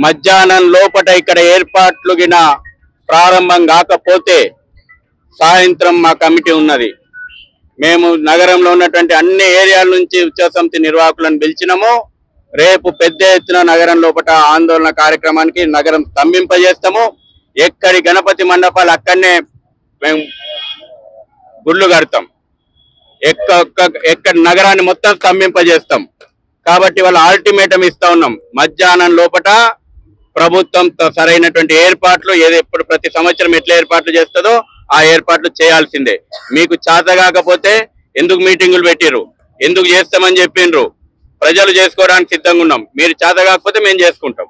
మధ్యాహ్నం లోపట ఇక్కడ ఏర్పాట్లు గిన ప్రారంభం కాకపోతే సాయంత్రం మా కమిటీ ఉన్నది. మేము నగరంలో ఉన్నటువంటి అన్ని ఏరియాల నుంచి ఉత్సవ సమితి నిర్వాహకులను పిలిచినాము. రేపు పెద్ద ఎత్తున నగరం లోపట ఆందోళన కార్యక్రమానికి నగరం స్తంభింపజేస్తాము. ఎక్కడి గణపతి మండపాలు అక్కడనే మేము గుళ్ళు కడతాం. ఎక్కడ నగరాన్ని మొత్తం స్తంభింపజేస్తాం. కాబట్టి వాళ్ళ అల్టిమేటం ఇస్తా ఉన్నాం. మధ్యాహ్నం లోపట ప్రభుత్వం సరైనటువంటి ఏర్పాట్లు ఎప్పుడు ప్రతి సంవత్సరం ఎట్లా ఏర్పాట్లు చేస్తుందో ఆ ఏర్పాట్లు చేయాల్సిందే. మీకు చేత కాకపోతే ఎందుకు మీటింగులు పెట్టిర్రు, ఎందుకు చేస్తామని చెప్పిండ్రు, ప్రజలు చేసుకోవడానికి సిద్ధంగా ఉన్నాం. మీరు చేత కాకపోతే మేము చేసుకుంటాం.